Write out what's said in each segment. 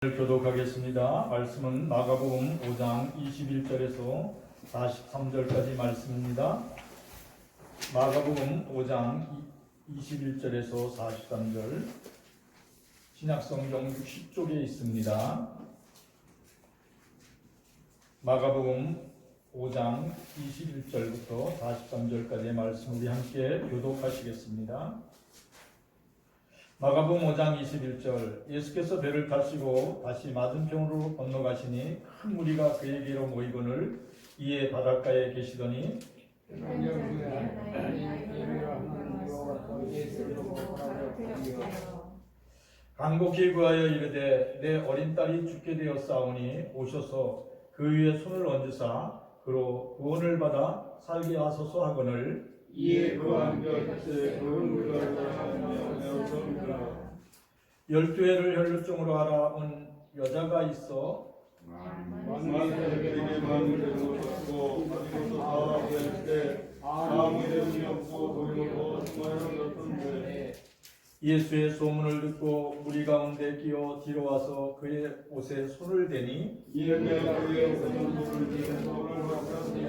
교독하겠습니다. 말씀은 마가복음 5장 21절에서 43절까지 말씀입니다. 마가복음 5장 21절에서 43절 신약성경 60쪽에 있습니다. 마가복음 5장 21절부터 43절까지의 말씀 우리 함께 교독하시겠습니다. 마가복음 5장 21절 예수께서 배를 타시고 다시 맞은편으로 건너가시니 큰 무리가 그에게로 모이거늘 이에 바닷가에 계시더니 간곡히 구하여 이르되 내 어린 딸이 죽게 되었사오니 오셔서 그 위에 손을 얹으사 그로 구원을 받아 살게 하소서 하거늘 이에 그와 함께 그 무리가 12회를 혈루증으로 알아온 여자가 있어 만민에게 마음을 주었고 아직도 다할 때 아무 이름이 없고 보이고 정말로 높은데 예수의 소문을 듣고 무리 가운데 끼어 뒤로 와서 그의 옷에 손을 대니 이에 그의 손을 뒤에 손을 박았으니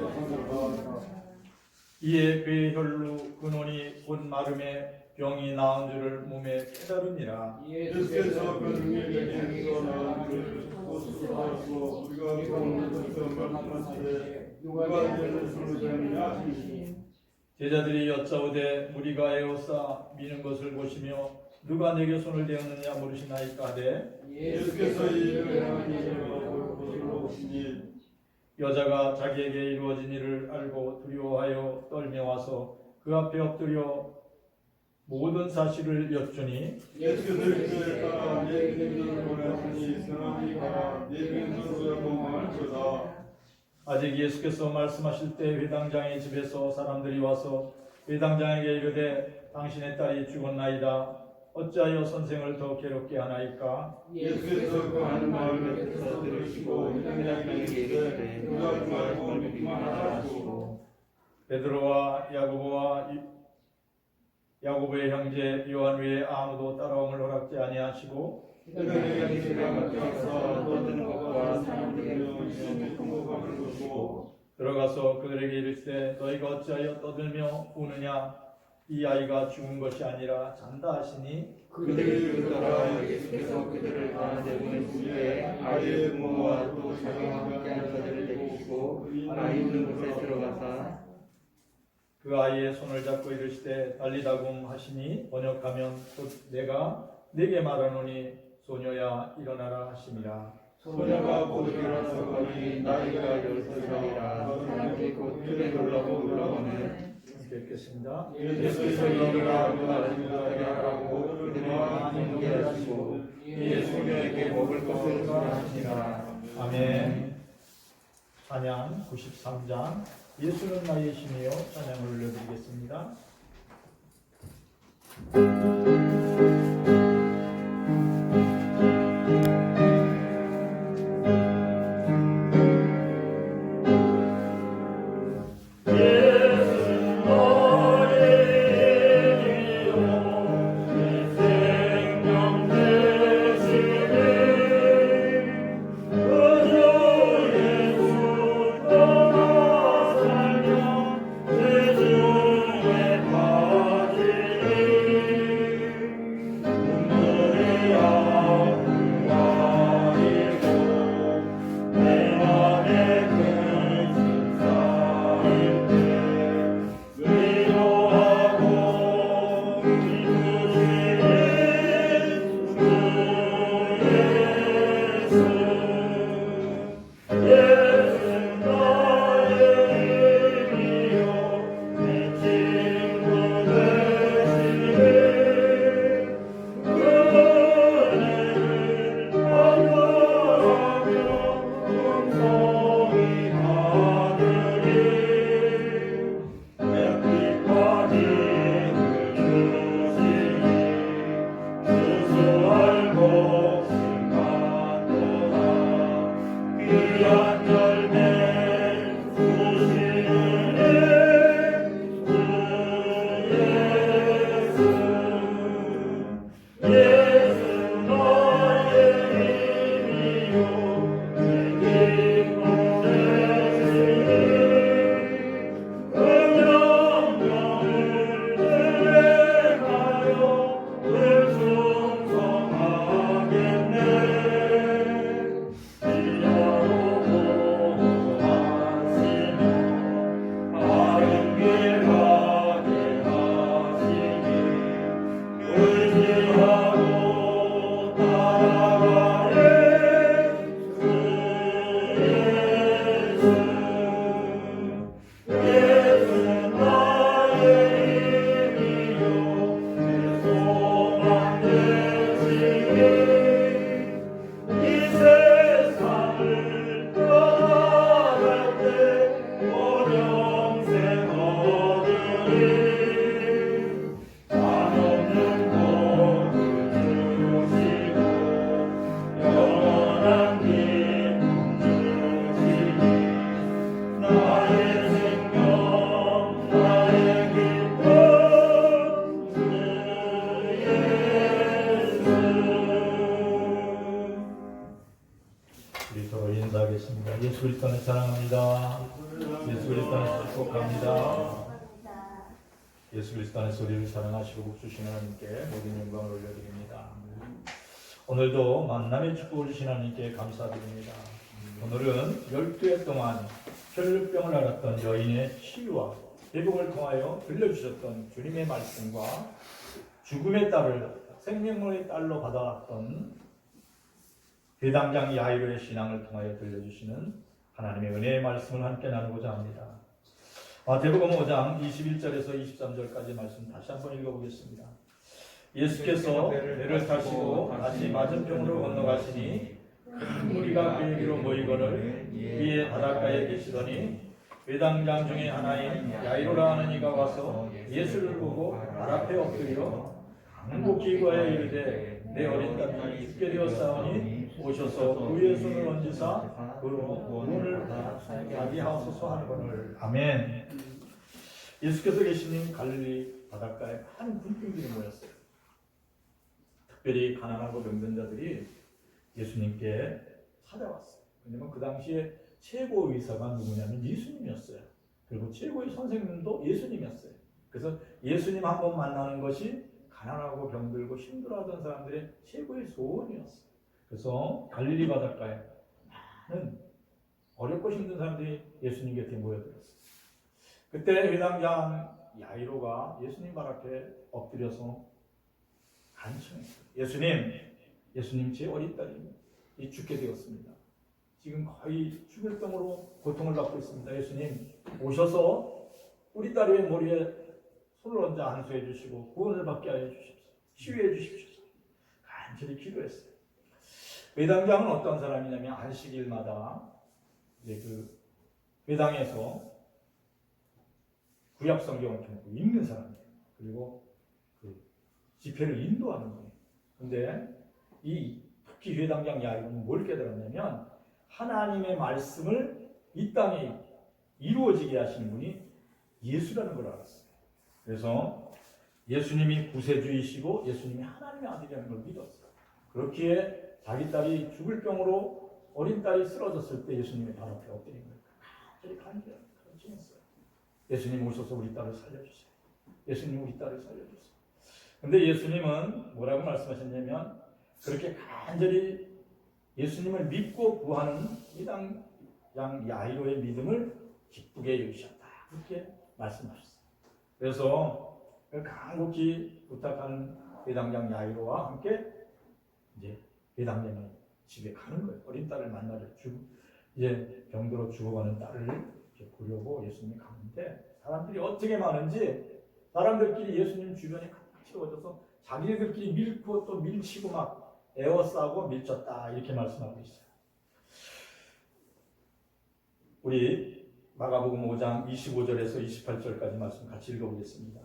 이에 그의 혈루 근원이 곧 마름에 병이 나은 줄을 몸에 깨달으니라. 예수께서 그 중에서 나를 고수하시고 우리가 보는 것을 말씀하시되 누가 이를 손을 대느냐 하시니 제자들이 여짜오되 무리가 에워싸 미는 것을 보시며 누가 내게 손을 대었느냐 물으시나이까 하되 예수께서 이를 행하시고 보시고 오시니 여자가 자기에게 이루어진 일을 알고 두려워하여 떨며 와서 그 앞에 엎드려 모든 사실을 여쭈니 예수께서 이르되 따라 내 믿음을 보내시니 사람이 가라 내 믿음으로 공헌할지어다. 아직 예수께서 말씀하실 때 회당장의 집에서 사람들이 와서 회당장에게 이르되 당신의 딸이 죽었나이다. 어찌하여 선생을 더 괴롭게 하나이까? 예수께서 그 하는 말을 뱉어서 들으시고 회당장에게 이르되 놀라지 말고 믿기만 하시고 베드로와 야고보의 형제 요한 외에 아무도 따라옴을 허락지 아니하시고 회당장에게 이르되 맡겨서 떠드는 것과 사람들의 영을 통곡함을 보시고 들어가서 그들에게 이르시되 너희가 어찌하여 떠들며 우느냐? 이 아이가 죽은 것이 아니라 잔다 하시니 그들이 이르더라. 예수께서 그들을 가운데 보내시되 아이의 부모와 또 자기와 함께하는 자들을 데리시고 아이 있는 곳에 들어가사 그 아이의 손을 잡고 이르시되 달리다굼 하시니 번역하면 곧 내가 네게 말하노니 소녀야 일어나라 하심이라. 소녀가 곧 일어나서 거니 나이가 10살이라 사람들이 곧 크게 놀라고는 읽겠습니다. 예수께서 일어나 그들에게 하라고 그들과 함께 하시고 이 소녀에게 먹을 것을 주시니라. 아멘. 찬양 93장 예수는 나의 힘이요 찬양을 올려드리겠습니다. 기도하겠습니다. 예수 그리스도는 사랑합니다. 예수 그리스도는 축복합니다. 예수 그리스도 안에서 우리를 사랑하시고 복주시는 하나님께 모든 영광을 올려드립니다. 오늘도 만남의 축복을 주신 하나님께 감사드립니다. 오늘은 12해 동안 혈루병을 앓았던 여인의 치유와 회복을 통하여 들려주셨던 주님의 말씀과 죽음의 딸을 생명의 딸로 받아왔던 대당장 야이로의 신앙을 통하여 들려주시는 하나님의 은혜의 말씀을 함께 나누고자 합니다. 마태복음 5장 21절에서 23절까지 말씀 다시 한번 읽어보겠습니다. 예수께서 배를 타시고 다시 맞은편으로 건너가시니 큰 무리가 그에게로 모이거늘 이에 바닷가에 계시더니 회당장 중에 하나인 야이로라 하는 이가 와서 예수를 보고 발 앞에 엎드려 간곡히 구하여 이르되 내 어린 딸이 죽게 되었사오니 오셔서 그의 손을 얹으사 그로 구원을 받게 하소서 하거늘. 아멘. 예수께서 계시는 갈릴리 바닷가에 많은 군중들이 모였어요. 특별히 가난하고 병든 자들이 예수님께 찾아왔어요. 왜냐면 그 당시에 최고 의사가 누구냐면 예수님이었어요. 그리고 최고의 선생님도 예수님이었어요. 그래서 예수님 한 번 만나는 것이 가난하고 병들고 힘들어하던 사람들의 최고의 소원이었어요. 그래서 갈릴리 바닷가에 많은 어렵고 힘든 사람들이 예수님 곁에 모여들었어요. 그때 회당장 야이로가 예수님 발 앞에 엎드려서 간청했어요. 예수님 제 어린 딸이 죽게 되었습니다. 지금 거의 죽을 병으로 고통을 받고 있습니다. 예수님 오셔서 우리 딸의 머리에 손을 얹어 안수해 주시고 구원을 받게 하여 주십시오. 치유해 주십시오. 간절히 기도했어요. 회당장은 어떤 사람이냐면 안식일마다 이제 그 회당에서 구약 성경을 읽는 사람이에요. 그리고 그 집회를 인도하는 거예요. 근데 이 특히 회당장 야이로는 뭘 깨달았냐면 하나님의 말씀을 이 땅에 이루어지게 하시는 분이 예수라는 걸 알았어요. 그래서 예수님이 구세주이시고 예수님이 하나님의 아들이라는 걸 믿었어요. 그렇기에 자기 딸이 죽을 병으로 어린 딸이 쓰러졌을 때 예수님이 발 앞에 엎드린 거예요. 간절히 간청했어요. 예수님 오셔서 우리 딸을 살려주세요. 예수님 우리 딸을 살려주세요. 근데 예수님은 뭐라고 말씀하셨냐면 그렇게 간절히 예수님을 믿고 구하는 이 양 야이로의 믿음을 기쁘게 여기셨다. 그렇게 말씀하셨어요. 그래서 간곡히 부탁하는 회당장 야이로와 함께 이제 회당장의 집에 가는 거예요. 어린 딸을 만나려 이제 병들어 죽어가는 딸을 이렇게 보려고 예수님이 가는데 사람들이 어떻게 많은지 사람들끼리 예수님 주변에 같이 오셔서 자기들끼리 밀고 또 밀치고 막 에워싸고 밀쳤다 이렇게 말씀하고 있어요. 우리 마가복음 5장 25절에서 28절까지 말씀 같이 읽어보겠습니다.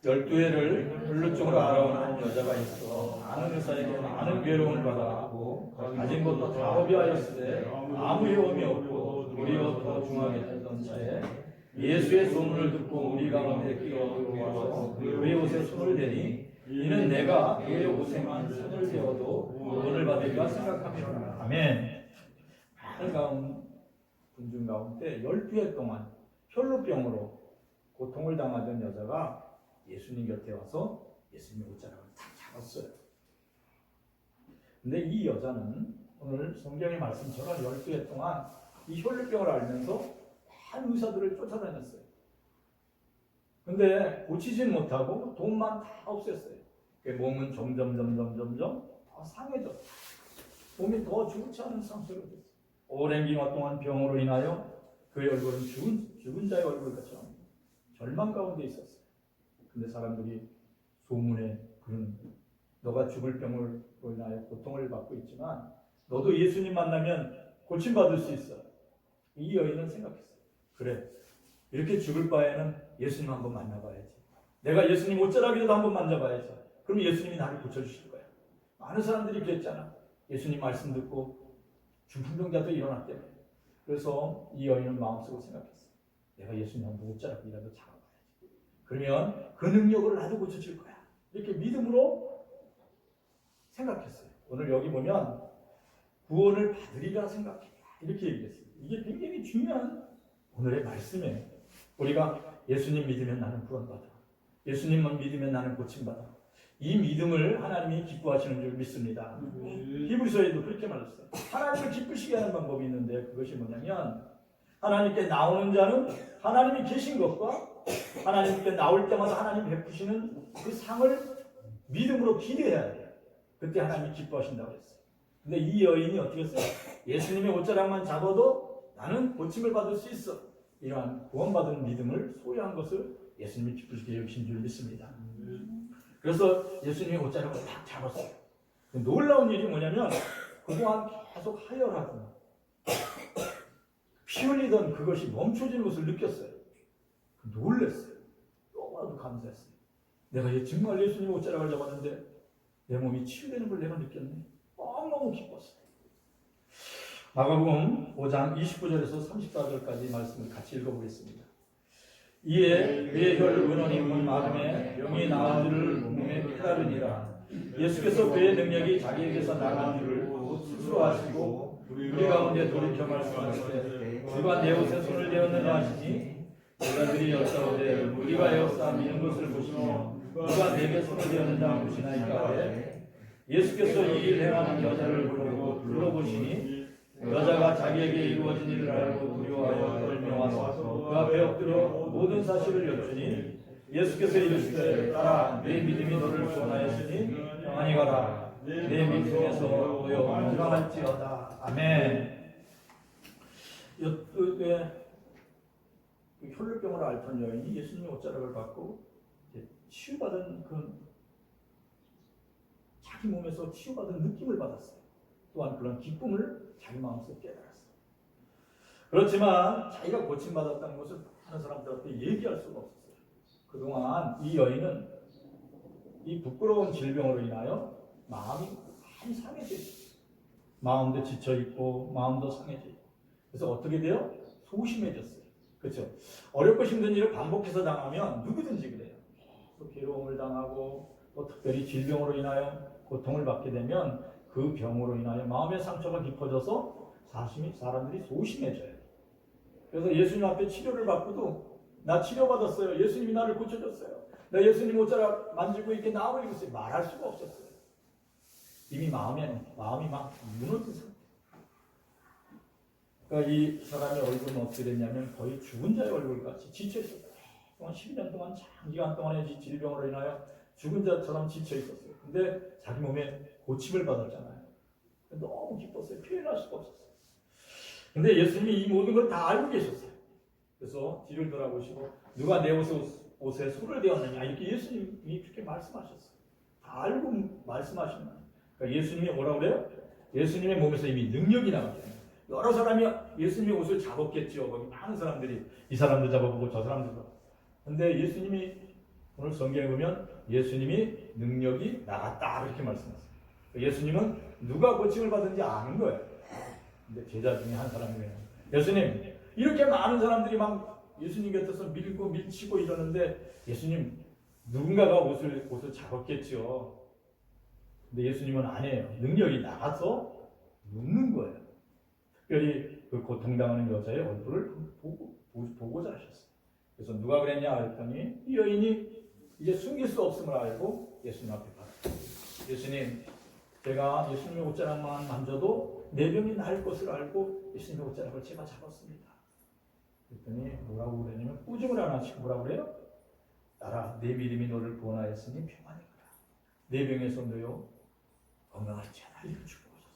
12해를 혈루증으로 알아온 한 여자가 있어 아는 의사에게 많은 괴로움을 받았고 가진 것도 다 허비하였으되 아무 해움이 없고 도리어 더 중하게 되던 차에 예수의 소문을 듣고 우리 가운데 끼어들어와서 그의 옷에 손을 대니 이는 내가 그의 옷에만 손을 대어도 구원을 받으리라 생각하며 아멘. 많은 군중 가운데 12해 동안 혈루병으로 고통을 당하던 여자가 예수님 곁에 와서 예수님의 옷자락을 탁 잡았어요. 근데 이 여자는 오늘 성경의 말씀처럼 12해 동안 이 혈루병을 앓면서 많은 의사들을 쫓아다녔어요. 근데 고치진 못하고 돈만 다 없앴어요. 몸은 점점 더 상해졌어요. 몸이 더 좋지 않은 상태로 됐어요. 오랜 기간 동안 병으로 인하여 그의 얼굴은 죽은 자의 얼굴처럼 절망 가운데 있었어요. 근데 사람들이 소문에 그런 너가 죽을 병으로 인하여 고통을 받고 있지만 너도 예수님 만나면 고침받을 수 있어. 이 여인은 생각했어요. 그래, 이렇게 죽을 바에는 예수님 한번 만나봐야지. 내가 예수님 옷자락이라도 한번 만져봐야지. 그럼 예수님이 나를 고쳐주실 거야. 많은 사람들이 그랬잖아. 예수님 말씀 듣고 중풍병자도 일어났대요. 그래서 이 여인은 마음속으로 생각했어요. 내가 예수님 한번 옷자락이라도 잡아봐야지. 그러면 그 능력으로 나도 고쳐질 거야. 이렇게 믿음으로 생각했어요. 오늘 여기 보면 구원을 받으리라 생각해. 이렇게 얘기했어요. 이게 굉장히 중요한 오늘의 말씀이에요. 우리가 예수님 믿으면 나는 구원받아. 예수님만 믿으면 나는 고침받아. 이 믿음을 하나님이 기뻐하시는 줄 믿습니다. 히브리서에도 그렇게 말했어요. 하나님을 기쁘시게 하는 방법이 있는데 그것이 뭐냐면 하나님께 나오는 자는 하나님이 계신 것과 하나님께 나올 때마다 하나님 베푸시는 그 상을 믿음으로 기대해야 돼요. 그때 하나님이 기뻐하신다고 했어요. 근데 이 여인이 어떻게 했어요? 예수님의 옷자락만 잡아도 나는 고침을 받을 수 있어. 이러한 구원받은 믿음을 소유한 것을 예수님이 기쁘시게 여기신 줄 믿습니다. 그래서 예수님의 옷자락을 딱 잡았어요. 놀라운 일이 뭐냐면 그동안 계속 하혈하던 피 흘리던 그것이 멈춰지는 것을 느꼈어요. 놀랐어요. 너무나도 감사했어요. 내가 정말 예수님의 옷자락을 잡았는데 내 몸이 치유되는 걸 내가 느꼈네. 너무너무 기뻤어요. 마가복음 5장 29절에서 34절까지 말씀을 같이 읽어보겠습니다. 이에 그의 혈 근원이 온 마음에 병이 나은 줄을 몸에 깨달으니라. 예수께서 그의 능력이 자기에게서 나간 줄을 스스로 아시고 우리 가운데 돌이켜 말씀하시되 누가 내 옷에 손을 대었느냐 하시니 여자들이 여짜오되 우리가 에워싸 미는 것을 보시며 누가 내게 손을 대었느냐 보시나이까 하되 예수께서 이 일을 행하는 여자를 부르고 둘러보시니 여자가 자기에게 이루어진 일을 알고 두려워하여 떨며 와서 그 앞에 엎드려 모든 사실을 여쭈니 예수께서 이르시되 따라 내 믿음이 너를 구원하였으니 평안히 가라. 내 믿음에서 너여 건강할지어다. 아멘. 혈루병으로 앓던 여인이 예수님의 옷자락을 받고 치유받은 자기 몸에서 치유받은 느낌을 받았어요. 또한 그런 기쁨을 자기 마음속에 깨달았어요. 그렇지만 자기가 고침받았다는 것을 다른 사람들한테 얘기할 수가 없었어요. 그동안 이 여인은 이 부끄러운 질병으로 인하여 마음이 많이 상해져 있었어요. 마음도 지쳐있고 마음도 상해져 있고 그래서 어떻게 돼요? 소심해졌어요. 그렇죠? 어렵고 힘든 일을 반복해서 당하면 누구든지 그래요. 또 괴로움을 당하고 또 특별히 질병으로 인하여 고통을 받게 되면 그 병으로 인하여 마음의 상처가 깊어져서 사람들이 소심해져요. 그래서 예수님 앞에 치료를 받고도 나 치료받았어요. 예수님이 나를 고쳐줬어요. 나 예수님 옷자락 만지고 이렇게 나오고 있어요. 말할 수가 없었어요. 이미 마음이 막 무너진 상태. 그러니까 이 사람의 얼굴은 어떻게 됐냐면 거의 죽은 자의 얼굴같이 지쳐있었어요. 동안 12년 동안 장기간 동안의 질병으로 인하여 죽은 자처럼 지쳐있었어요. 근데 자기 몸에 고침을 받았잖아요. 너무 기뻤어요. 표현할 수가 없었어요. 근데 예수님이 이 모든 걸 다 알고 계셨어요. 그래서 뒤를 돌아보시고 누가 내 옷에 손을 대었느냐 이렇게 예수님이 그렇게 말씀하셨어요. 다 알고 말씀하신 거예요. 그러니까 예수님이 뭐라고 그래요? 예수님의 몸에서 이미 능력이 나왔잖아요. 여러 사람이 예수님의 옷을 잡았겠죠. 거기 많은 사람들이 이 사람도 잡아보고 저 사람도 잡아보고. 근데 예수님이 오늘 성경에 보면 예수님이 능력이 나갔다 이렇게 말씀하셨어요. 예수님은 누가 고침을 받은지 아는 거예요. 근데 제자 중에 한 사람이에요. 예수님, 이렇게 많은 사람들이 막 예수님 곁에서 밀고 밀치고 이러는데 예수님 누군가가 옷을 잡았겠죠. 근데 예수님은 안 해요. 능력이 나가서 눕는 거예요. 특별히 그 고통당하는 여자의 얼굴을 보고자 하셨어요. 그래서 누가 그랬냐 했더니 이 여인이 이제 숨길 수 없음을 알고 예수님 앞에 갔어요. 예수님, 제가 예수님의 옷자락만 만져도 내 병이 나을 것을 알고 예수님의 옷자락을 제가 잡았습니다. 그랬더니 뭐라고 그러냐면 꾸중을 안 하시고 뭐라고 그래요? 따라 내 믿음이 너를 구원하였으니 평안히 가라. 내 병에서 너요 건강할지어다. 이렇게 축복하셨어요.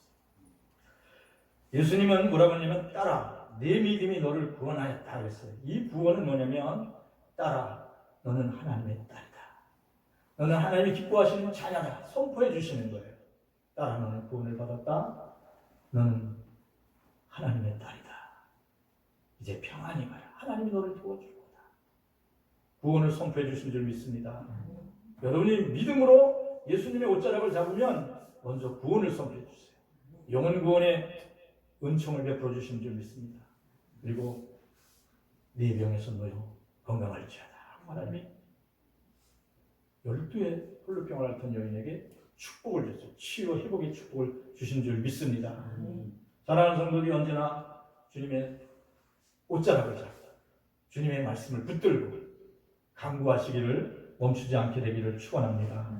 예수님은 뭐라고 하냐면 따라 내 믿음이 너를 구원하였다 그랬어요. 이 구원은 뭐냐면 따라 너는 하나님의 딸이다. 너는 하나님이 기뻐하시는 자녀다. 선포해 주시는 거예요. 따라 너는 구원을 받았다. 너는 하나님의 딸이다. 이제 평안히 가라. 하나님이 너를 도와줄 거다. 구원을 선포해 주신 줄 믿습니다. 여러분이 믿음으로 예수님의 옷자락을 잡으면 먼저 구원을 선포해 주세요. 영혼 구원의 은총을 베풀어 주신 줄 믿습니다. 그리고 네 병에서 너요 건강할지어다. 하나님이 12의 홀루병을 앓던 여인에게 축복을 줬어요. 치유 회복의 축복을 주신 줄 믿습니다. 사랑하는 성도들이 언제나 주님의 옷자락을 잡고 주님의 말씀을 붙들고 간구하시기를 멈추지 않게 되기를 축원합니다.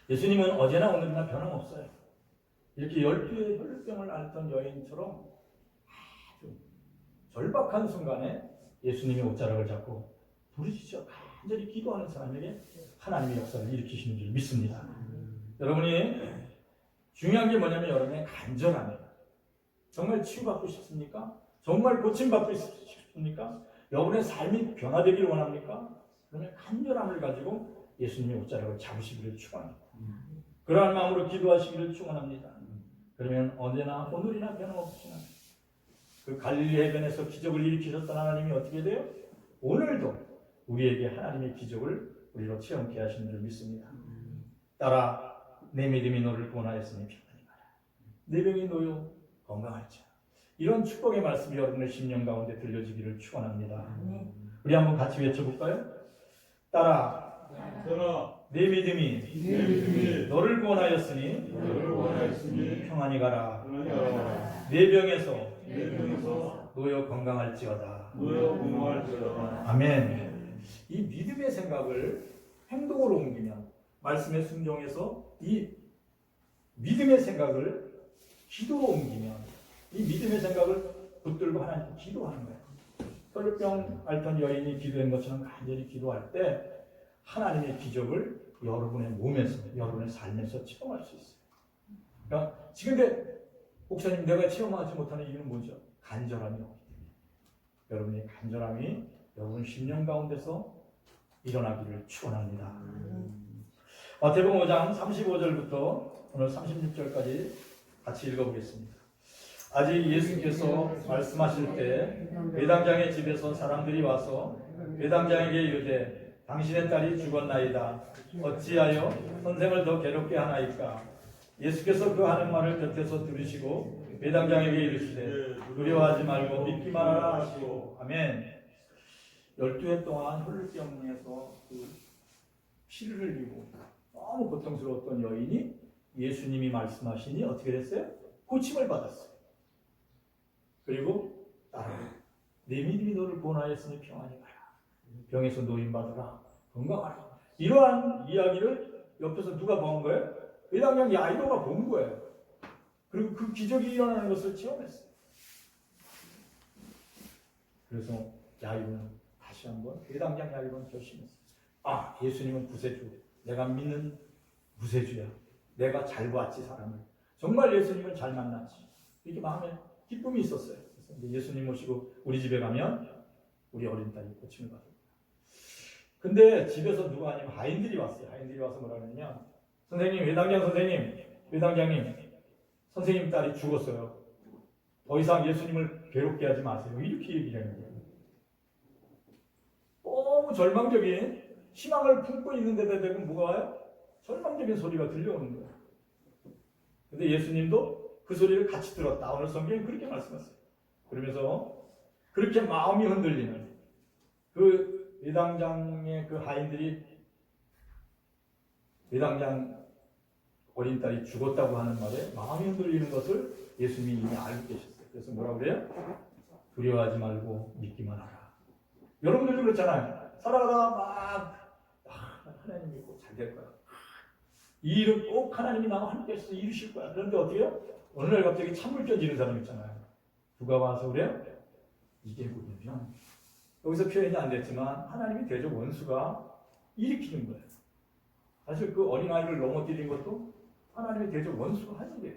예수님은 어제나 오늘이나 변함없어요. 이렇게 12의 혈병을 앓던 여인처럼 아주 절박한 순간에 예수님의 옷자락을 잡고 부르짖어 간절히 기도하는 사람에게 하나님의 역사를 일으키시는 줄 믿습니다. 여러분이 중요한 게 뭐냐면 여러분의 간절함이에요. 정말 치유받고 싶습니까? 정말 고침받고 싶습니까? 여러분의 삶이 변화되기를 원합니까? 그러면 간절함을 가지고 예수님의 옷자락을 잡으시기를 축원합니다. 그러한 마음으로 기도하시기를 축원합니다. 그러면 언제나 오늘이나 변함없으시나 그 갈릴리 해변에서 기적을 일으키셨던 하나님이 어떻게 돼요? 오늘도 우리에게 하나님의 기적을 우리로 체험케 하시는 줄 믿습니다. 따라 내 믿음이 너를 구원하였으니 평안히 가라. 내 병이 놓여 건강할지어다. 이런 축복의 말씀이 여러분의 심령 가운데 들려지기를 축원합니다. 우리 한번 같이 외쳐볼까요? 따라 내 믿음이 너를 구원하였으니 평안히 가라. 내 병에서 놓여 건강할지어다. 아멘. 이 믿음의 생각을 행동으로 옮기면 말씀의 순종에서 이 믿음의 생각을 기도로 옮기면 이 믿음의 생각을 붙들고 하나님께 기도하는 거예요. 혈병 앓던 여인이 기도한 것처럼 간절히 기도할 때 하나님의 기적을 여러분의 몸에서, 여러분의 삶에서 체험할 수 있어요. 그러니까 지금 목사님 내가 체험하지 못하는 이유는 뭐죠? 간절함이 없기 때문에. 여러분의 간절함이 여러분 심령 가운데서 일어나기를 축원합니다. 마태복음 5장 35절부터 오늘 36절까지 같이 읽어보겠습니다. 아직 예수께서 말씀하실 때 회당장의 집에서 사람들이 와서 회당장에게 이르되 당신의 딸이 죽었나이다. 어찌하여 선생을 더 괴롭게 하나이까? 예수께서 그 하는 말을 곁에서 들으시고 회당장에게 이르시되 두려워하지 말고 믿기만 하라 하시고. 아멘. 12해 동안 혈루병에서 그 피를 흘리고 너무 고통스러웠던 여인이 예수님이 말씀하시니 어떻게 됐어요? 고침을 받았어요. 그리고 따라 내 믿음이 너를 구원하였으니 평안히 가라. 병에서 노임받으라. 건강하라. 이러한 이야기를 옆에서 누가 본 거예요? 회당장 야이로가 본 거예요. 그리고 그 기적이 일어나는 것을 체험했어요. 그래서 야이로는 다시 한번 회당장 야이로는 결심했어요. 아, 예수님은 구세주. 내가 믿는 구세주야. 내가 잘 봤지 사람을. 정말 예수님을 잘 만났지. 이렇게 마음에 기쁨이 있었어요. 그래서 이제 예수님 모시고 우리 집에 가면 우리 어린 딸이 고침을 받아요. 근데 집에서 누가 아니면 하인들이 왔어요. 하인들이 와서 뭐라 그러냐면 선생님, 회당장 선생님, 회당장님, 선생님 딸이 죽었어요. 더 이상 예수님을 괴롭게 하지 마세요. 이렇게 얘기하는 거예요. 너무 절망적인 희망을 품고 있는데도 대고 뭐가 와요? 절망적인 소리가 들려오는 거예요. 근데 예수님도 그 소리를 같이 들었다. 오늘 성경에 그렇게 말씀하셨어요. 그러면서 그렇게 마음이 흔들리는 그 회당장의 그 하인들이 회당장 어린 딸이 죽었다고 하는 말에 마음이 흔들리는 것을 예수님이 이미 알고 계셨어요. 그래서 뭐라고 그래요? 두려워하지 말고 믿기만 하라. 여러분들도 그렇잖아요. 살아가다가 막 하나님 믿고 잘 될 거야. 이 일은 꼭 하나님이 나와 함께해서 이루실 거야. 그런데 어떻게 해요? 어느 날 갑자기 찬물 껴지는 사람 있잖아요. 누가 와서 그래요? 이게 뭐냐면 여기서 표현이 안 됐지만 하나님이 대적 원수가 일으키는 거예요. 사실 그 어린아이를 넘어뜨린 것도 하나님의 대적 원수가 하는 거예요.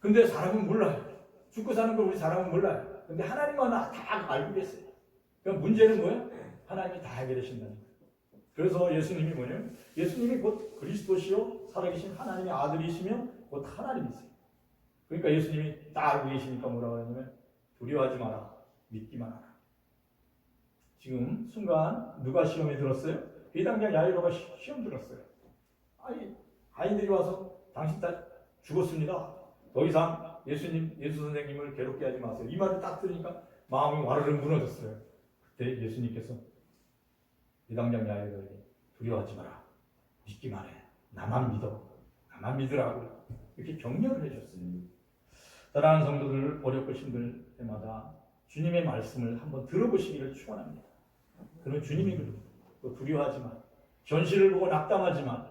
근데 사람은 몰라요. 죽고 사는 걸 우리 사람은 몰라요. 근데 하나님만 다 알고 계세요. 그럼 문제는 뭐예요? 하나님이 다 해결하신다는 거예요. 그래서 예수님이 뭐냐면 예수님이 곧 그리스도시요 살아계신 하나님의 아들이시며 곧 하나님이세요. 그러니까 예수님이 다 알고 계시니까 뭐라고 하냐면 두려워하지 마라. 믿기만 하라. 지금 순간 누가 시험에 들었어요? 회당장 야이로가 시험 들었어요. 아이들이 와서 당신 딸 죽었습니다. 더 이상 예수 선생님을 괴롭게 하지 마세요. 이 말을 딱 들으니까 마음이 와르르 무너졌어요. 그때 예수님께서 회당장 야이로에게 두려워하지 마라. 믿기만 해. 나만 믿어. 나만 믿으라고. 이렇게 격려를 해줬어요. 사랑하는 성도들, 어렵고 힘들 때마다 주님의 말씀을 한번 들어보시기를 축원합니다. 그러면 주님이 두려워하지만, 현실을 보고 낙담하지만,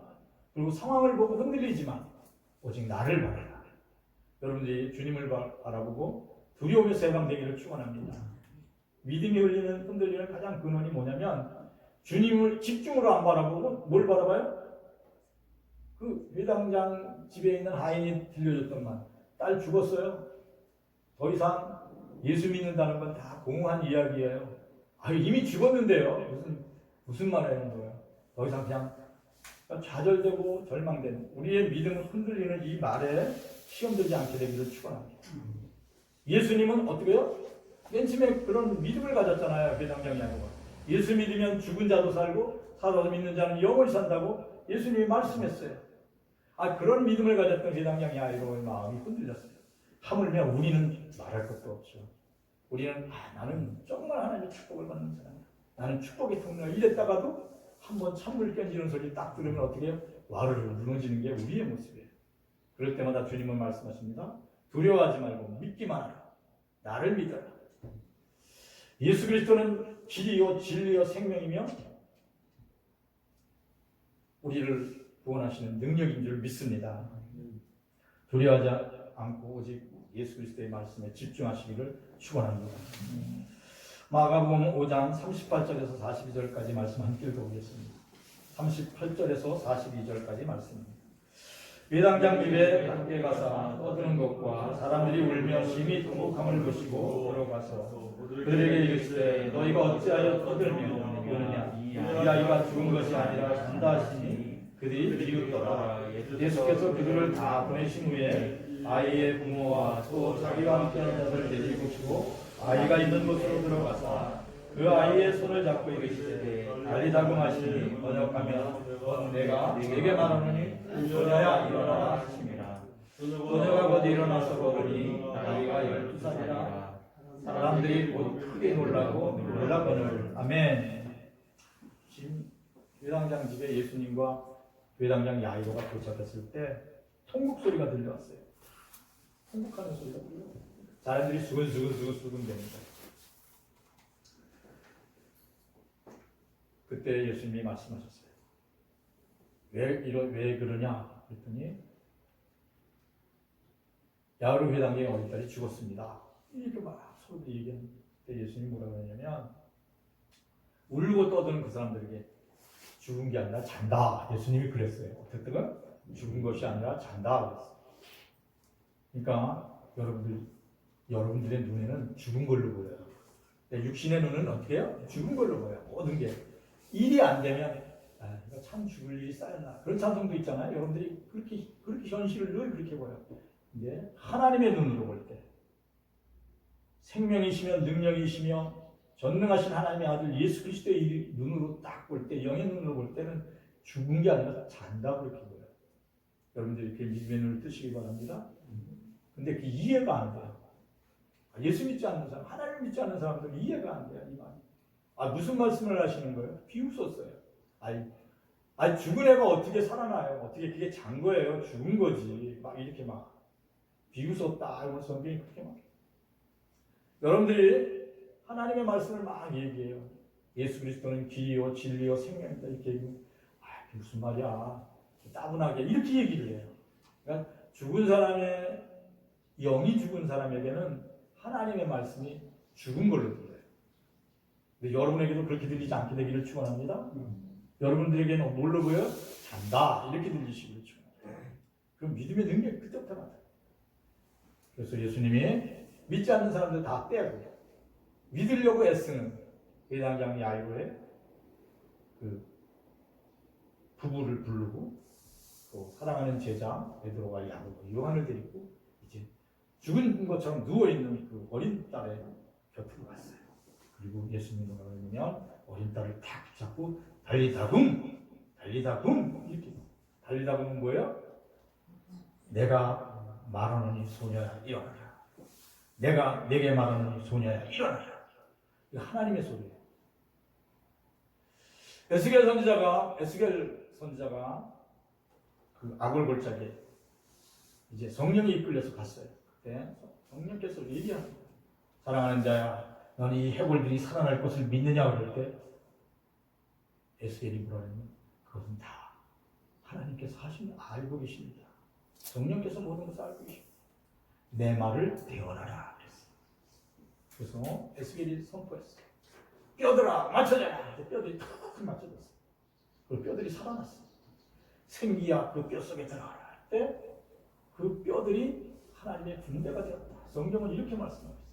그리고 상황을 보고 흔들리지만 오직 나를 바라라. 여러분들이 주님을 바라보고 두려움에서 해방되기를 축원합니다. 믿음이 흔들리는 가장 근원이 뭐냐면 주님을 집중으로 안 바라보고 뭘 바라봐요? 그 회당장 집에 있는 하인이 들려줬던 말, 딸 죽었어요. 더 이상 예수 믿는다는 건 다 공허한 이야기예요. 이미 죽었는데요. 무슨 말 하는 거예요? 더 이상 그냥 좌절되고 절망된 우리의 믿음을 흔들리는 이 말에 시험되지 않게 되기를 축원합니다. 예수님은 어떻게 해요? 맨 처음에 그런 믿음을 가졌잖아요. 회당장 야고가. 예수 믿으면 죽은 자도 살고 살아서 믿는 자는 영원히 산다고 예수님이 말씀했어요. 그런 믿음을 가졌던 회당장 야고의 마음이 흔들렸어요. 하물며 우리는 말할 것도 없죠. 우리는 나는 정말 하나님의 축복을 받는 사람이야. 나는 축복의 통로가 이랬다가도 한번 찬물 껴지는 소리 딱 들으면 어떻게 해요? 와르르 무너지는 게 우리의 모습이에요. 그럴 때마다 주님은 말씀하십니다. 두려워하지 말고 믿기만 하라. 나를 믿어라. 예수 그리스도는 길이요 진리요 생명이며 우리를 구원하시는 능력인 줄 믿습니다. 두려워하지 않고 오직 예수 그리스도의 말씀에 집중하시기를 축원합니다. 마가복음 5장 38절에서 42절까지 말씀 함께 읽어보겠습니다. 38절에서 42절까지 말씀입니다. 회당장 집에 함께 가서 떠드는 것과 사람들이 울며 심히 통곡함을 보시고 들어가서 그들에게 이르시되 너희가 어찌하여 떠들며 우느냐 이 아이가 죽은 것이 아니라 산다 하시니 그들이 비웃더라. 예수께서 그들을 다 보내신 후에 아이의 부모와 또 자기와 함께하는 자들을 데리고 오시고 아이가 있는 곳으로 들어가서 그 아이의 손을 잡고 이르시되 달리다금 하시니 번역하면 내가 네게 말하노니 소녀야 일어나라 하심이라. 소녀가 곧 일어나서 보더니 나이가 12살이라. 사람들이 곧 크게 놀라거늘. 아멘. 지금 회당장 집에 예수님과 회당장 야이로가 도착했을 때 통곡 소리가 들려왔어요. 통곡하는 소리가 들려요. 사람들이 수근수근 됩니다. 그때 예수님이 말씀하셨어요. 왜 그러냐? 그랬더니 야이로 회당장의 어린 딸이 죽었습니다. 이렇게 막 서로 얘기하는데 예수님이 뭐라고 하냐면 울고 떠드는 그 사람들에게 죽은 게 아니라 잔다. 예수님이 그랬어요. 어쨌든 죽은 것이 아니라 잔다 그랬어요. 그러니까 여러분들의 눈에는 죽은 걸로 보여요. 육신의 눈은 어떻게 해요? 죽은 걸로 보여요. 모든 게. 일이 안 되면 이거 참 죽을 일이 쌓였나. 그런 찬송도 있잖아요. 여러분들이 그렇게 현실을 늘 그렇게 보여요. 근데 하나님의 눈으로 볼 때 생명이시며 능력이시며 전능하신 하나님의 아들 예수 그리스도의 눈으로 딱 볼 때, 영의 눈으로 볼 때는 죽은 게 아니라 잔다 그렇게 보여요. 여러분들 이렇게 믿음의 눈을 뜨시기 바랍니다. 근데 그 이해가 안 돼요. 예수 믿지 않는 사람, 하나님 믿지 않는 사람들은 이해가 안 돼요. 이 말. 무슨 말씀을 하시는 거예요? 비웃었어요. 죽은 애가 어떻게 살아나요? 어떻게 그게 잔 거예요? 죽은 거지. 막 이렇게 막 비웃었다. 이런 성경이 그렇게 막. 여러분들이 하나님의 말씀을 막 얘기해요. 예수 그리스도는 길이요 진리요 생명이다 이렇게 얘기하면 무슨 말이야 따분하게 이렇게 얘기를 해요. 그러니까 죽은 사람의 영이 죽은 사람에게는 하나님의 말씀이 죽은 걸로 들려요. 근데 여러분에게도 그렇게 들리지 않게 되기를 축원합니다. 여러분들에게는 뭘로 보여요? 잔다 이렇게 들리시기를 축원합니다. 그럼 믿음의 능력이 그때부터 나타나요. 그래서 예수님이 믿지 않는 사람들 다 빼고 믿으려고 애쓰는 회당장 야이로의 그 부부를 부르고 또 사랑하는 제자 베드로와 야고보, 요한을 데리고 이제 죽은 것처럼 누워 있는 그 어린 딸의 곁으로 갔어요. 그리고 예수님이 뭐라고 하냐면 어린 딸을 탁 잡고 달리다금 이렇게. 달리다금은 뭐예요? 내가 말하노니 소녀야 일어나라. 내가 내게 말하노니 소녀야 일어나라. 이거 하나님의 소리예요. 에스겔 선지자가 그 아골 골짜기에 이제 성령이 이끌려서 갔어요. 그때 성령께서 얘기합니다. 사랑하는 자야, 너는 이 해골들이 살아날 것을 믿느냐 그럴 때 에스겔이 물어보면 그것은 다 하나님께서 하시면 알고 계십니다. 성령께서 모든 것을 알고 계십니다. 내 말을 대언하라 그랬어요. 그래서 에스겔이 선포했어요. 뼈들아 맞춰져라. 뼈들이 탁 맞춰졌어요. 그 뼈들이 살아났어요. 생기야 그 뼈 속에 들어가라 할 때 그 뼈들이 하나님의 군대가 되었다. 성경은 이렇게 말씀하고 있어요.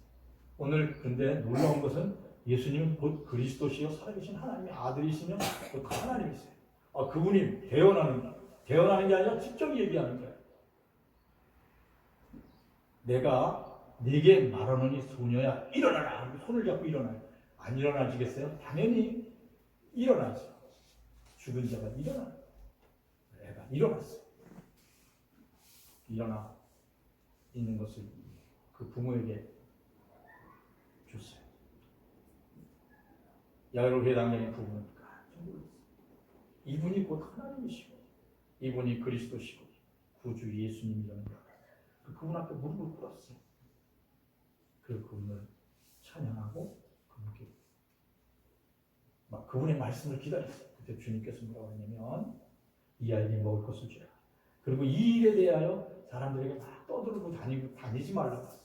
오늘 근데 놀라운 것은 예수님은 곧 그리스도시요 살아계신 하나님의 아들이시며 곧 하나님이세요. 그분이 대언하는 게 아니라 직접 얘기하는 거예요. 내가 네게 말하노니 소녀야 일어나라. 손을 잡고 일어나요. 안 일어나지겠어요? 당연히 일어나죠. 죽은 자가 일어나요. 애가 일어났어요. 일어나 있는 것을 그 부모에게 줬어요. 야이로 회당장의 부부는 깜짝 놀랐어요. 이분이 곧 하나님이시고 이분이 그리스도시고 구주 예수님이라는 걸 그분 앞에 무릎을 꿇었어요. 그분을 찬양하고 그분께 막 그분의 말씀을 기다렸어요. 그때 주님께서 뭐라고 했냐면 이 아이에게 먹을 것을 주라. 그리고 이 일에 대하여 사람들에게 막 떠들고 다니지 말라고 했어요.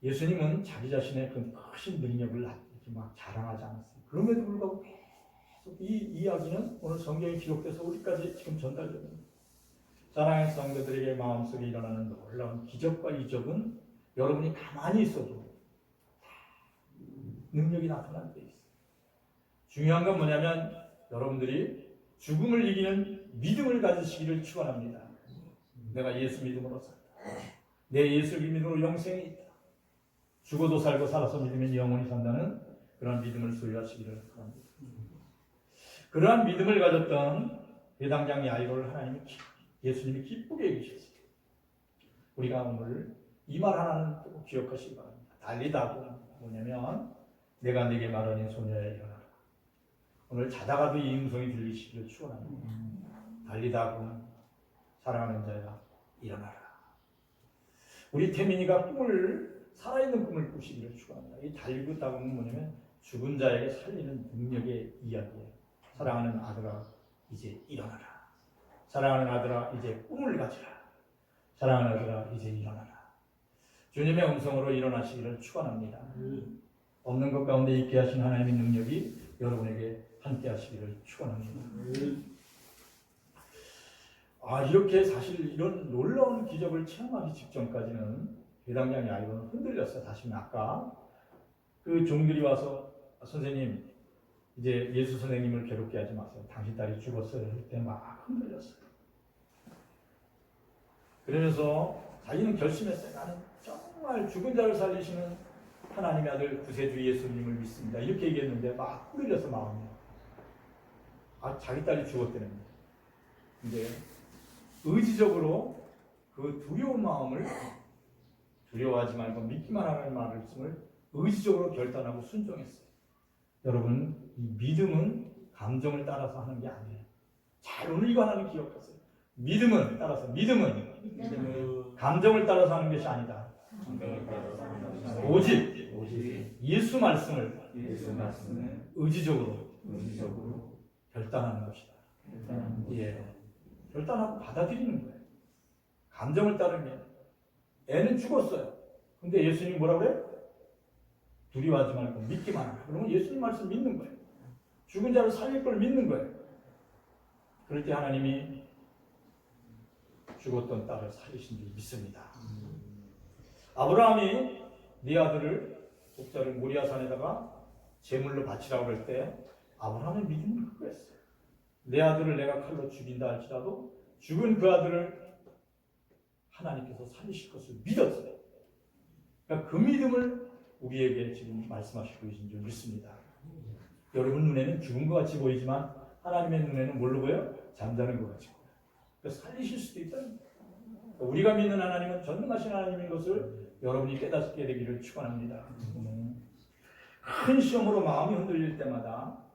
예수님은 자기 자신의 그 크신 능력을 이렇게 막 자랑하지 않았어요. 그럼에도 불구하고 계속 이 이야기는 오늘 성경에 기록돼서 우리까지 지금 전달됩니다. 사랑하는 성도들에게 마음속에 일어나는 놀라운 기적과 이적은 여러분이 가만히 있어도 능력이 나타나는 데 있어요. 중요한 건 뭐냐면 여러분들이 죽음을 이기는 믿음을 가지시기를 축원합니다. 내가 예수 믿음으로 산다. 내 예수 믿음으로 영생이 있다. 죽어도 살고 살아서 믿으면 영원히 산다는 그런 믿음을 소유하시기를 바랍니다. 그러한 믿음을 가졌던 회당장 야이로를 예수님이 기쁘게 여기셨어요. 우리가 오늘 이 말 하나는 꼭 기억하시기 바랍니다. 달리다고 뭐냐면 내가 네게 말하니 소녀야 일어나라. 오늘 자다가도 이 음성이 들리시기를 축원합니다. 달리다고 사랑하는 자야 일어나라. 우리 태민이가 살아있는 꿈을 꾸시기를 축원합니다. 이 달리다고는 뭐냐면 죽은 자에게 살리는 능력의 이야기예요. 사랑하는 아들아 이제 일어나라. 사랑하는 아들아 이제 꿈을 가지라. 사랑하는 아들아 이제 일어나라. 주님의 음성으로 일어나시기를 축원합니다. 없는 것 가운데 있게 하신 하나님의 능력이 여러분에게 함께 하시기를 축원합니다. 이렇게 사실 이런 놀라운 기적을 체험하기 직전까지는 회당장 야이로는 흔들렸어요. 사실은 아까 그 종들이 와서 선생님 이제 예수 선생님을 괴롭게 하지 마세요. 당신 딸이 죽었어요. 할 때 막 흔들렸어요. 그러면서 자기는 결심했어요. 나는 정말 죽은 자를 살리시는 하나님의 아들 구세주 예수님을 믿습니다. 이렇게 얘기했는데 막 흔들려서 마음이. 자기 딸이 죽었다는 거예요. 근데 의지적으로 그 두려운 마음을 두려워하지 말고 믿기만 하는 말씀을 의지적으로 결단하고 순종했어요. 여러분, 이 믿음은 감정을 따라서 하는 게 아니에요. 잘 오늘 이거 하나는 기억하세요. 믿음은 감정을 따라서 하는 것이 아니다. 오직 예수 말씀을 의지적으로 결단하는 것이다. 결단하고 받아들이는 거예요. 감정을 따르면 애는 죽었어요. 근데 예수님이 뭐라고 그래요? 두려워하지 말고 믿기만 하라. 그러면 예수님 말씀 믿는 거예요. 죽은 자를 살릴 걸 믿는 거예요. 그럴 때 하나님이 죽었던 딸을 살리신 줄 믿습니다. 아브라함이 네 아들을 목자를 모리아산에다가 제물로 바치라고 할 때 아브라함의 믿음은 그거였어요. 내 아들을 내가 칼로 죽인다 할지라도 죽은 그 아들을 하나님께서 살리실 것을 믿었어요. 그러니까 그 믿음을 우리에게 지금 말씀하시고 계신 줄 믿습니다. 여러분 눈에는 죽은 것 같이 보이지만 하나님의 눈에는 뭘로 보여요? 잠자는 것 같이 보여요. 그래서 살리실 수도 있다. 그러니까 우리가 믿는 하나님은 전능하신 하나님인 것을 여러분이 깨닫게 되기를 축원합니다. 큰 시험으로 마음이 흔들릴 때마다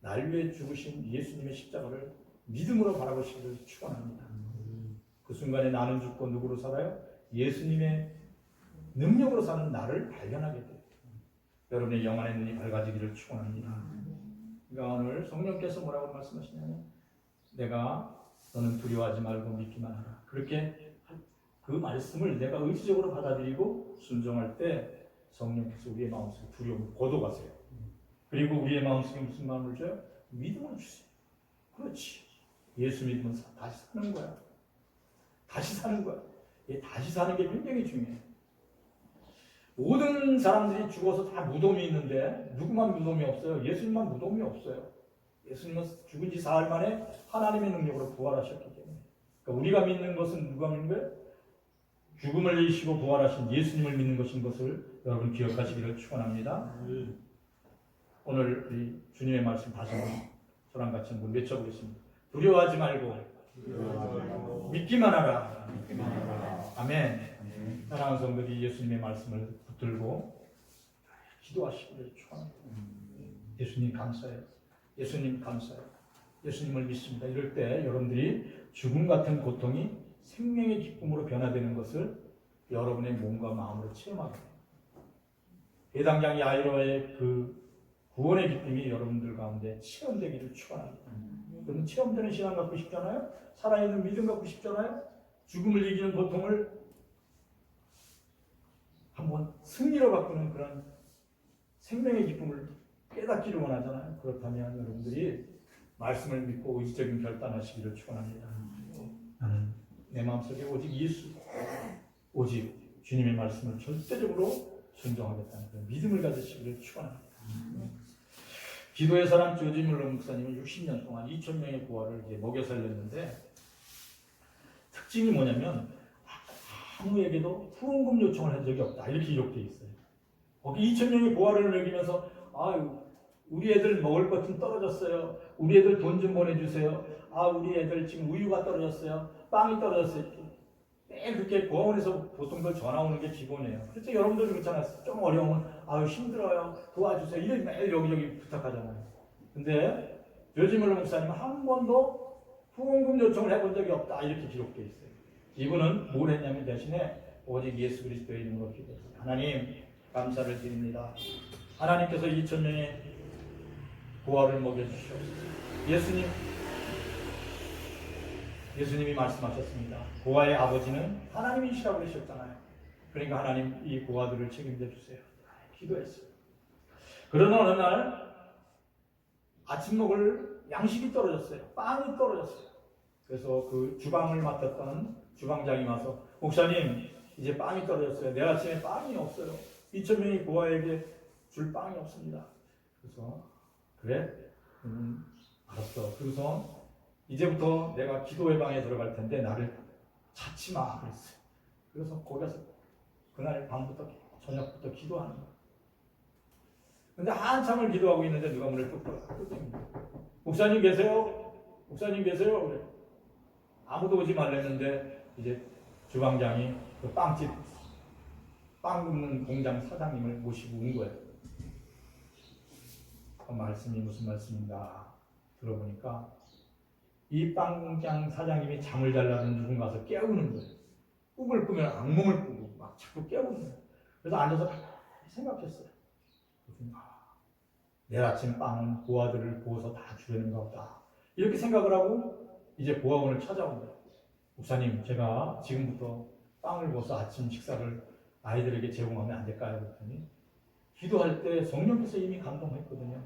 날 위해 죽으신 예수님의 십자가를 믿음으로 바라보시기를 축원합니다. 그 순간에 나는 죽고 누구로 살아요? 예수님의 능력으로 사는 나를 발견하게 돼요. 여러분의 영안의 눈이 밝아지기를 축원합니다. 그러니까 오늘 성령께서 뭐라고 말씀하시냐면 너는 두려워하지 말고 믿기만 하라. 그렇게 그 말씀을 내가 의지적으로 받아들이고 순종할 때 성령께서 우리의 마음속에 두려움을 거둬가세요. 그리고 우리의 마음속에 무슨 마음을 줘요? 믿음을 주세요. 그렇지. 예수 믿으면 다시 사는 거야. 다시 사는 거야. 다시 사는 게 굉장히 중요해요. 모든 사람들이 죽어서 다 무덤이 있는데 누구만 무덤이 없어요? 예수님만 무덤이 없어요. 예수님은 죽은 지 사흘 만에 하나님의 능력으로 부활하셨기 때문에. 그러니까 우리가 믿는 것은 누가 믿는 거예요? 죽음을 이기시고 부활하신 예수님을 믿는 것인 것을 여러분 기억하시기를 축원합니다. 오늘 우리 주님의 말씀 다시 한번 저랑 같이 한번 외쳐보겠습니다. 두려워하지 말고 믿기만 하라. 아멘. 사랑하는 성도들이 예수님의 말씀을 붙들고 기도하시기를 축원합니다. 예수님 감사해요. 예수님 감사해요. 예수님을 믿습니다. 이럴 때 여러분들이 죽음 같은 고통이 생명의 기쁨으로 변화되는 것을 여러분의 몸과 마음으로 체험하게 돼요. 예당장 야이로의 그 구원의 기쁨이 여러분들 가운데 체험되기를 축원합니다. 여러분 체험되는 신앙 갖고 싶잖아요? 살아있는 믿음 갖고 싶잖아요? 죽음을 이기는 고통을 한번 승리로 바꾸는 그런 생명의 기쁨을 깨닫기를 원하잖아요. 그렇다면 여러분들이 말씀을 믿고 의지적인 결단하시기를 축원합니다. 나는 내 마음속에 오직 예수, 오직 주님의 말씀을 절대적으로 순종하겠다는 그런 믿음을 가지시기를 축원합니다. 기도의 사람 조지 뮬러 목사님은 60년 동안 2,000명의 부활을 이제 먹여 살렸는데 특징이 뭐냐면 아무에게도 후원금 요청을 한 적이 없다. 이렇게 기록되어 있어요. 거기 2,000명의 부활을 먹이면서 우리 애들 먹을 것 좀 떨어졌어요. 우리 애들 돈 좀 보내주세요. 우리 애들 지금 우유가 떨어졌어요. 빵이 떨어졌어요. 매일 그렇게 고아원에서 보통 그 전화 오는 게 기본이에요. 그래서 여러분들 그렇잖아요. 좀 어려우면 힘들어요. 도와주세요. 이런 매일 여기저기 부탁하잖아요. 근데 조지 뮬러 목사님은 한 번도 후원금 요청을 해본 적이 없다. 이렇게 기록되어 있어요. 이분은 뭘 했냐면 대신에 오직 예수 그리스도의 이름으로 기도했어요. 하나님 감사를 드립니다. 하나님께서 2,000명의 부활을 먹여주시옵소서. 예수님이 말씀하셨습니다. 고아의 아버지는 하나님이시라고 그러셨잖아요. 그러니까 하나님 이 고아들을 책임져 주세요. 기도했어요. 그러나 어느 날 아침 먹을 양식이 떨어졌어요. 빵이 떨어졌어요. 그래서 그 주방을 맡았던 주방장이 와서 목사님 이제 빵이 떨어졌어요. 내일 아침에 빵이 없어요. 2,000명의 고아에게 줄 빵이 없습니다. 그래서 그래? 알았어. 그래서 이제부터 내가 기도의 방에 들어갈 텐데 나를 찾지 마 그랬어요. 그래서 거기서 그날 밤부터 저녁부터 기도하는 거예요. 근데 한참을 기도하고 있는데 누가 문을 뚝 뚫어요. 목사님 계세요? 목사님 계세요? 그래. 아무도 오지 말랬는데 이제 주방장이 그 빵집 빵 굽는 공장 사장님을 모시고 온 거예요. 그 말씀이 무슨 말씀인가 들어보니까 이 빵 공장 사장님이 잠을 자려는 누군가 와서 깨우는 거예요. 꿈을 꾸면 악몽을 꾸고 막 자꾸 깨우는 거예요. 그래서 앉아서 생각했어요. 내일 아침 빵은 고아들을 구워서 다 주려는가 보다. 이렇게 생각을 하고 이제 고아원을 찾아온 거예요. 목사님, 제가 지금부터 빵을 구워서 아침 식사를 아이들에게 제공하면 안 될까요? 그랬더니 기도할 때 성령께서 이미 감동했거든요.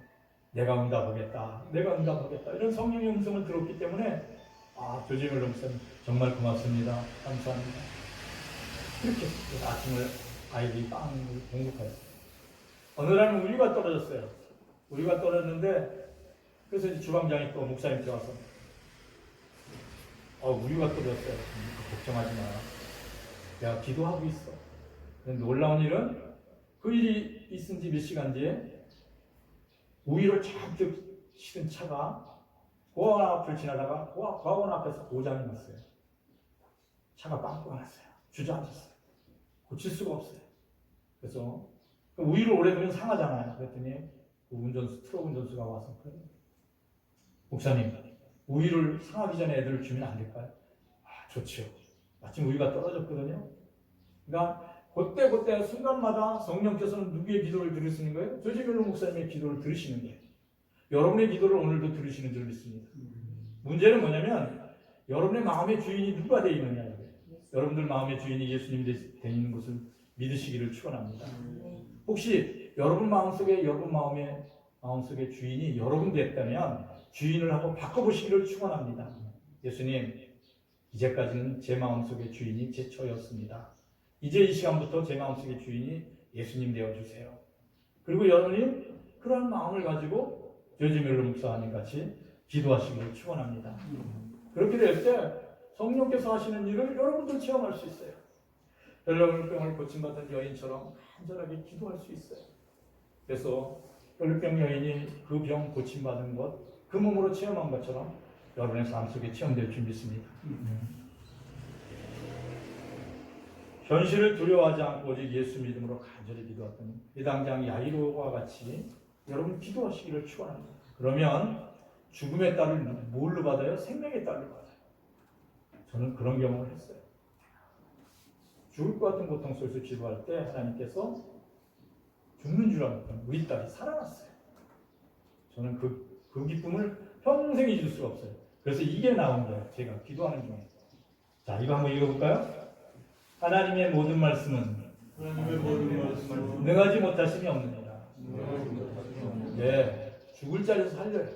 내가 응답하겠다. 내가 응답하겠다. 이런 성령의 음성을 들었기 때문에 조지 뮬러 목사님 정말 고맙습니다. 감사합니다. 이렇게 아침을 아이들이 빵을 공급하였어요. 어느 날은 우유가 떨어졌어요. 우유가 떨어졌는데 그래서 이제 주방장이 또 목사님께 와서 우유가 떨어졌어요. 걱정하지 마. 내가 기도하고 있어. 그런데 놀라운 일은 그 일이 있은 지 몇 시간 뒤에 우유를 잔뜩 실은 차가 고아원 앞을 지나다가 고아원 앞에서 고장이 났어요. 차가 빵꾸가 났어요. 주저앉았어요. 고칠 수가 없어요. 그래서 우유를 오래 두면 상하잖아요. 그랬더니 그 트럭 운전수가 와서 목사님, 우유를 상하기 전에 애들을 주면 안 될까요? 좋죠. 마침 우유가 떨어졌거든요. 그러니까 그때 순간마다 성령께서는 누구의 기도를 들으시는 거예요? 조지별로 목사님의 기도를 들으시는 거예요. 여러분의 기도를 오늘도 들으시는 줄 믿습니다. 문제는 뭐냐면 여러분의 마음의 주인이 누가 되어 있느냐예요. 여러분들 마음의 주인이 예수님이 되어 있는 것을 믿으시기를 축원합니다. 혹시 여러분 마음속에 마음속의 주인이 여러분 됐다면 주인을 한번 바꿔보시기를 축원합니다. 예수님, 이제까지는 제 마음속의 주인이 제 처였습니다. 이제 이 시간부터 제 마음속의 주인이 예수님 되어주세요. 그리고 여러분이 그런 마음을 가지고 조지 뮬러 목사님 같이 기도하시기를 축원합니다. 그렇게 될 때 성령께서 하시는 일을 여러분도 체험할 수 있어요. 혈류병을 고침받은 여인처럼 간절하게 기도할 수 있어요. 그래서 혈류병 여인이 그 병 고침받은 것, 그 몸으로 체험한 것처럼 여러분의 삶 속에 체험될 줄 믿습니다. 현실을 두려워하지 않고 오직 예수 믿음으로 간절히 기도했던 예당장 야이로와 같이 여러분 기도하시기를 축원합니다. 그러면 죽음의 딸을 뭘로 받아요? 생명의 딸로 받아요. 저는 그런 경험을 했어요. 죽을 것 같은 고통 속에서 기도할 때 하나님께서 죽는 줄 알았던 우리 딸이 살아났어요. 저는 그 기쁨을 평생 잊을 수가 없어요. 그래서 이게 나온 거예요. 제가 기도하는 중에. 자, 이거 한번 읽어볼까요? 하나님의 모든 말씀은 능하지 못하심이 없느니라. 네, 죽을 자리에서 살려요.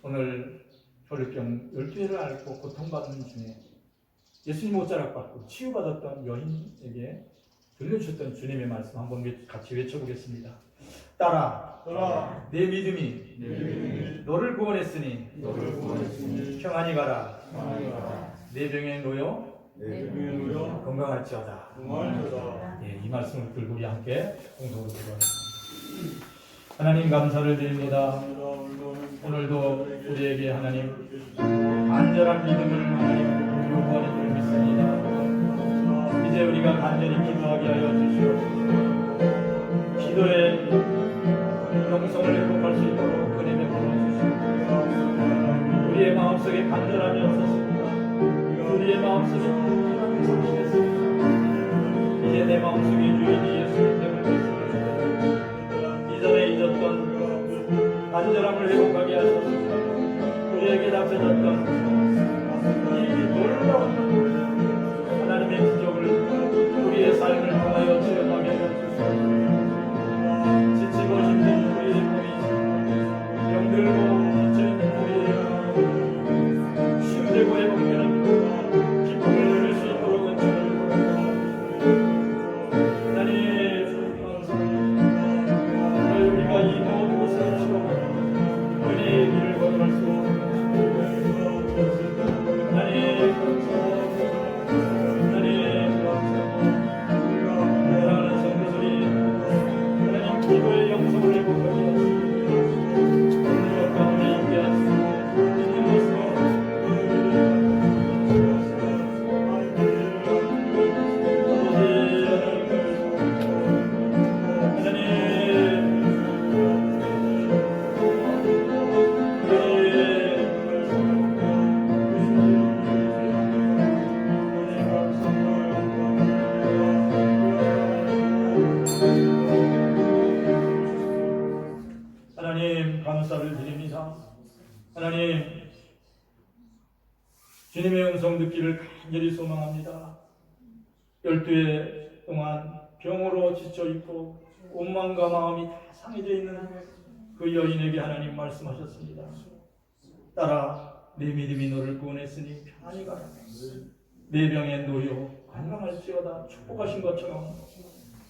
오늘 혈류병 12회를 앓고 고통받는 중에 예수님 옷자락 받고 치유받았던 여인에게 들려주셨던 주님의 말씀 한번 같이 외쳐보겠습니다. 딸아, 내 믿음이 너를 구원했으니 평안히 가라. 내 병에 놓여 건강할지어다. 네, 이 말씀을 들고 우리 함께 공동으로 기도합니다. 하나님 감사를 드립니다. 오늘도 우리에게 하나님 간절한 믿음을 하나님 요구하는 줄 믿습니다. 이제 우리가 간절히 기도하게 하여 주시옵소서. 기도의 영성을 회복할 수 있도록 은혜 베풀어 주시옵소서. 우리의 마음속에 간절함이 없었습니다. 우리의 마음속에 간절함이 상실했습니다. 이제 내 마음속에 주인이 예수님을 믿습니다. 이전에 잊었던 간절함을 회복하게 하소서. 우리에게 닥쳐졌던 이 놀라운 하나님의 기적을 우리의 삶을 통하여 체험하게 해주소서. 지치고 힘든 우리의 몸이 병들고 지쳐있는 우리의 힘들고 회복되는 기쁨을 누릴 수 있도록 은총을 하나님 감사합니다. 우리가 이 모든 것을 치고 은혜의 길을 걸어갈 수 하나님 감사를 드립니다. 하나님 주님의 음성 듣기를 간절히 소망합니다. 12회 동안 병으로 지쳐있고 온마음과 마음이 다 상해져 있는 그 여인에게 하나님 말씀하셨습니다. 딸아, 내 믿음이 너를 구원했으니 편안히 가라. 내 병에 놓여 건강할지어다. 축복하신 것처럼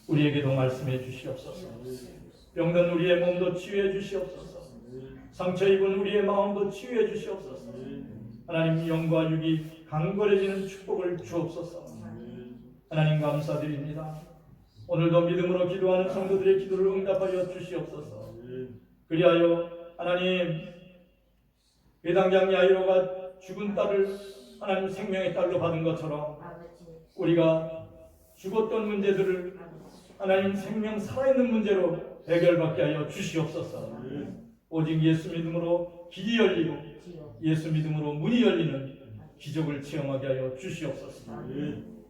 우리에게도 말씀해 주시옵소서. 병든 우리의 몸도 치유해 주시옵소서. 상처 입은 우리의 마음도 치유해 주시옵소서. 하나님 영과 육이 강건해지는 축복을 주옵소서. 하나님 감사드립니다. 오늘도 믿음으로 기도하는 성도들의 기도를 응답하여 주시옵소서. 그리하여 하나님 회당장 야이로가 죽은 딸을 하나님 생명의 딸로 받은 것처럼 우리가 죽었던 문제들을 하나님 생명 살아있는 문제로 해결받게 하여 주시옵소서. 오직 예수 믿음으로 길이 열리고 예수 믿음으로 문이 열리는 기적을 체험하게 하여 주시옵소서.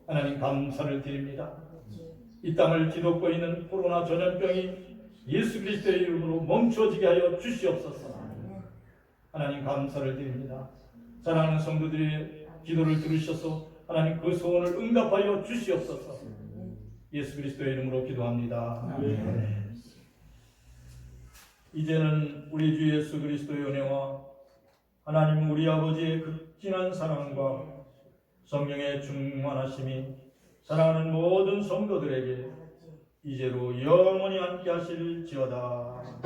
하나님 감사를 드립니다. 이 땅을 뒤덮고 있는 코로나 전염병이 예수 그리스도의 이름으로 멈춰지게 하여 주시옵소서. 하나님 감사를 드립니다. 사랑하는 성도들의 기도를 들으셔서 하나님 그 소원을 응답하여 주시옵소서. 예수 그리스도의 이름으로 기도합니다. 이제는 우리 주 예수 그리스도의 은혜와 하나님 우리 아버지의 극진한 사랑과 성령의 충만하심이 사랑하는 모든 성도들에게 이제로 영원히 함께 하실지어다.